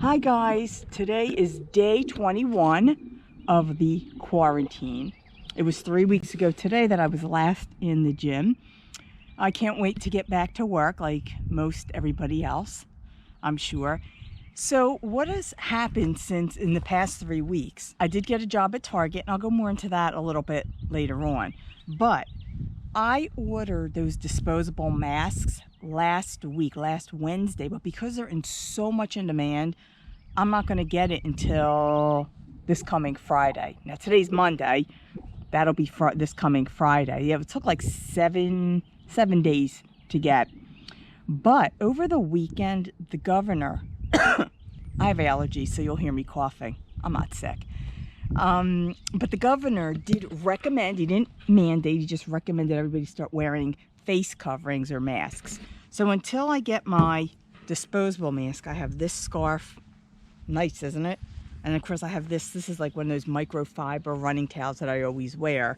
Hi guys, today is day 21 of the quarantine. It was 3 weeks ago today that I was last in the gym. I can't wait to get back to work like most everybody else, I'm sure. So what has happened since in the past 3 weeks? I did get a job at Target, and I'll go more into that a little bit later on. But I ordered those disposable masks last Wednesday, but because they're in so much in demand, I'm not going to get it until this coming Friday. Now today's Monday, that'll be this coming Friday. Yeah, it took like seven days to get. But over the weekend, the governor, I have allergies, so you'll hear me coughing. I'm not sick. But the governor did recommend, he didn't mandate, he just recommended everybody start wearing face coverings or masks. So until I get my disposable mask, I have this scarf. Nice, isn't it? And of course I have this is like one of those microfiber running towels that I always wear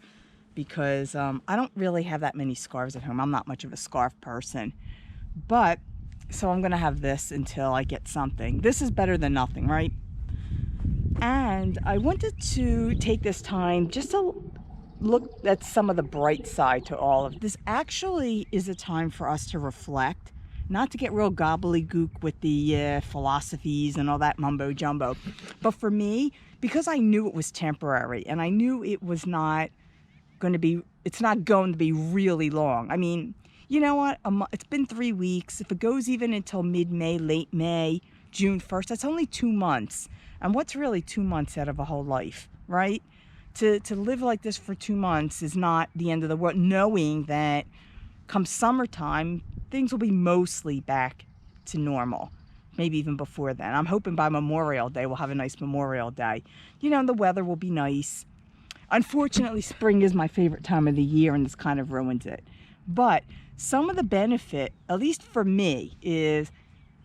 because I don't really have that many scarves at home. I'm not much of a scarf person. But, so I'm gonna have this until I get something. This is better than nothing, right? And I wanted to take this time just to look at some of the bright side to all of this. Actually is a time for us to reflect, not to get real gobbledygook with the philosophies and all that mumbo jumbo. But for me, because I knew it was temporary and I knew it was not going to be, it's not going to be really long. I mean, you know what? It's been 3 weeks. If it goes even until mid-May, late May, June 1st, that's only 2 months. And what's really 2 months out of a whole life, right? To live like this for 2 months is not the end of the world, knowing that come summertime, things will be mostly back to normal, maybe even before then. I'm hoping by Memorial Day, we'll have a nice Memorial Day. You know, the weather will be nice. Unfortunately, spring is my favorite time of the year, and this kind of ruins it. But some of the benefit, at least for me, is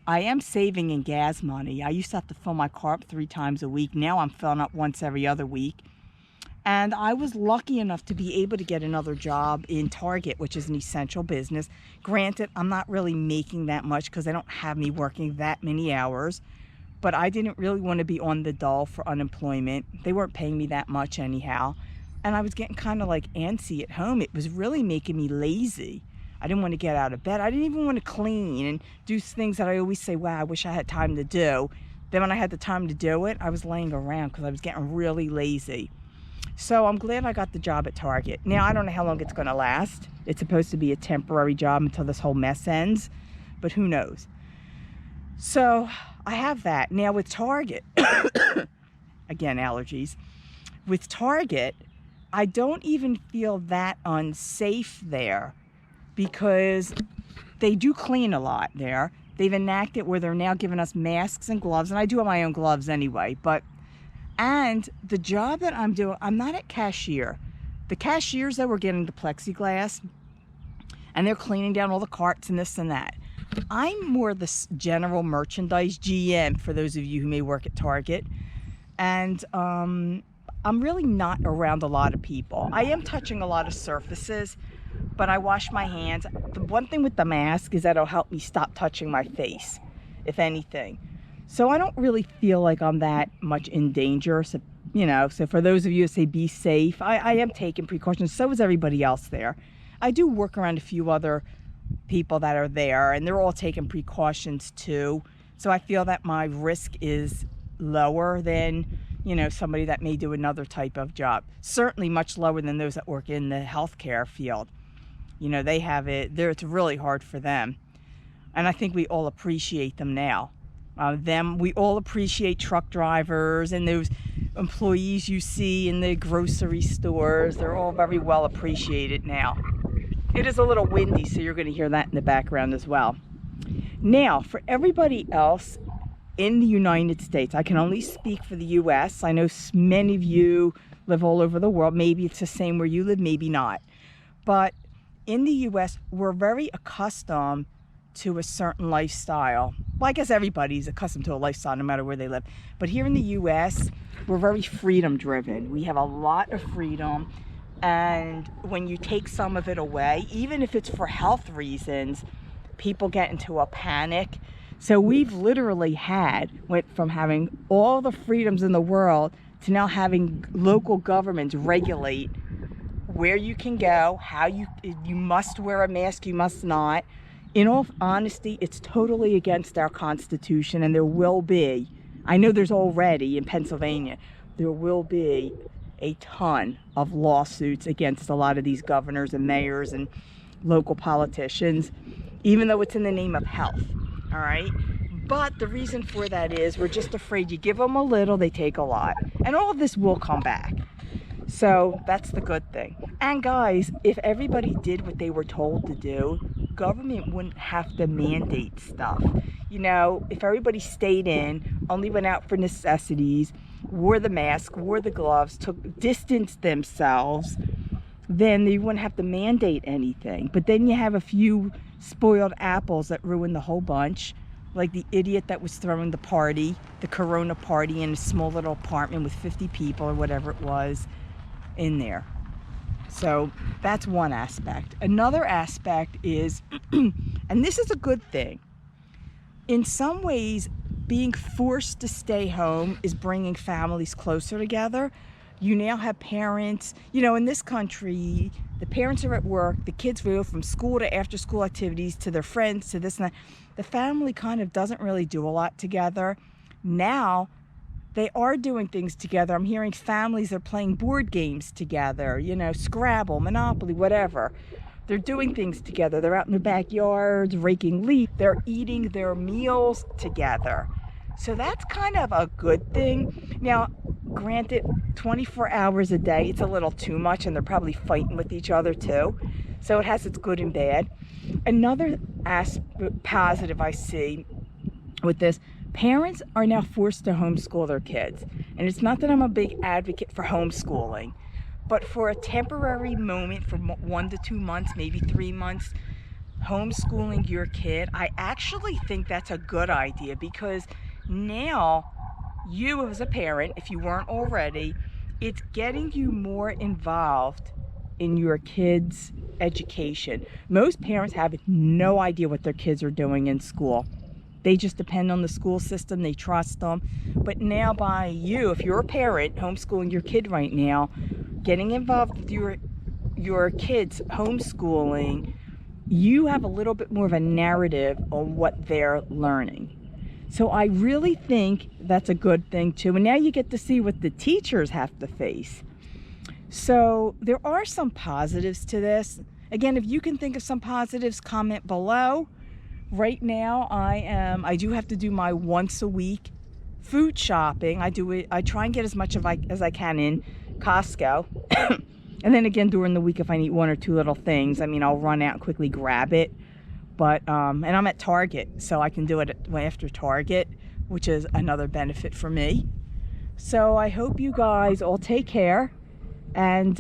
I am saving in gas money. I used to have to fill my car up 3 times a week. Now I'm filling up once every other week. And I was lucky enough to be able to get another job in Target, which is an essential business. Granted, I'm not really making that much because they don't have me working that many hours. But I didn't really want to be on the dole for unemployment. They weren't paying me that much anyhow. And I was getting kind of like antsy at home. It was really making me lazy. I didn't want to get out of bed. I didn't even want to clean and do things that I always say, wow, I wish I had time to do. Then when I had the time to do it, I was laying around because I was getting really lazy. So I'm glad I got the job at Target. Now, I don't know how long it's going to last. It's supposed to be a temporary job until this whole mess ends, but who knows? So I have that. Now with Target, again, allergies. With Target, I don't even feel that unsafe there, because they do clean a lot there. They've enacted where they're now giving us masks and gloves, and I do have my own gloves anyway, and the job that I'm doing, I'm not a cashier. The cashiers that were getting the plexiglass, and they're cleaning down all the carts and this and that. I'm more the general merchandise, GM, for those of you who may work at Target, and I'm really not around a lot of people. I am touching a lot of surfaces, but I wash my hands. The one thing with the mask is that it'll help me stop touching my face, if anything. So I don't really feel like I'm that much in danger. So, you know, so for those of you who say be safe, I am taking precautions. So is everybody else there. I do work around a few other people that are there, and they're all taking precautions too. So I feel that my risk is lower than, you know, somebody that may do another type of job. Certainly much lower than those that work in the healthcare field. You know, they have it there. It's really hard for them. And I think we all appreciate them now. We all appreciate truck drivers and those employees you see in the grocery stores. They're all very well appreciated now. It is a little windy, so you're going to hear that in the background as well. Now, for everybody else in the United States, I can only speak for the U.S. I know many of you live all over the world. Maybe it's the same where you live, maybe not. But in the U.S., we're very accustomed to a certain lifestyle. Well, I guess everybody's accustomed to a lifestyle no matter where they live. But here in the U.S., we're very freedom driven. We have a lot of freedom. And when you take some of it away, even if it's for health reasons, people get into a panic. So we've literally went from having all the freedoms in the world to now having local governments regulate where you can go, how you must wear a mask, you must not. In all honesty, it's totally against our Constitution, and there will be, I know there's already in Pennsylvania, there will be a ton of lawsuits against a lot of these governors and mayors and local politicians, even though it's in the name of health, all right? But the reason for that is we're just afraid you give them a little, they take a lot. And all of this will come back. So that's the good thing. And guys, if everybody did what they were told to do, government wouldn't have to mandate stuff. You know, if everybody stayed in, only went out for necessities, wore the mask, wore the gloves, distanced themselves, then they wouldn't have to mandate anything. But then you have a few spoiled apples that ruin the whole bunch, like the idiot that was throwing the party, the Corona party, in a small little apartment with 50 people or whatever it was in there. So that's one aspect. Another aspect is, and this is a good thing, in some ways being forced to stay home is bringing families closer together. You now have parents, you know, in this country, the parents are at work, the kids go from school to after school activities to their friends to this and that. The family kind of doesn't really do a lot together. Now they are doing things together. I'm hearing families are playing board games together, you know, Scrabble, Monopoly, whatever. They're doing things together. They're out in their backyards, raking leaves. They're eating their meals together. So that's kind of a good thing. Now, granted, 24 hours a day, it's a little too much, and they're probably fighting with each other too. So it has its good and bad. Another positive I see with this, parents are now forced to homeschool their kids. And it's not that I'm a big advocate for homeschooling, but for a temporary moment, for 1 to 2 months, maybe 3 months, homeschooling your kid, I actually think that's a good idea, because now you as a parent, if you weren't already, it's getting you more involved in your kids' education. Most parents have no idea what their kids are doing in school. They just depend on the school system, they trust them. But now by you, if you're a parent homeschooling your kid right now, getting involved with your kids' homeschooling, you have a little bit more of a narrative on what they're learning. So I really think that's a good thing too. And now you get to see what the teachers have to face. So there are some positives to this. Again, if you can think of some positives, comment below. Right now, I do have to do my once a week food shopping. I try and get as much as I can in Costco. And then again, during the week, if I need 1 or 2 little things, I mean, I'll run out and quickly grab it. But, and I'm at Target, so I can do it after Target, which is another benefit for me. So I hope you guys all take care. And,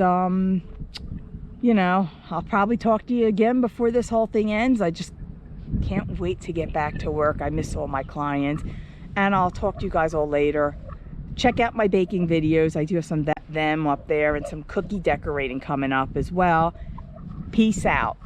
you know, I'll probably talk to you again before this whole thing ends. I just can't wait to get back to work. I miss all my clients. And I'll talk to you guys all later. Check out my baking videos. I do have some of them up there, and some cookie decorating coming up as well. Peace out.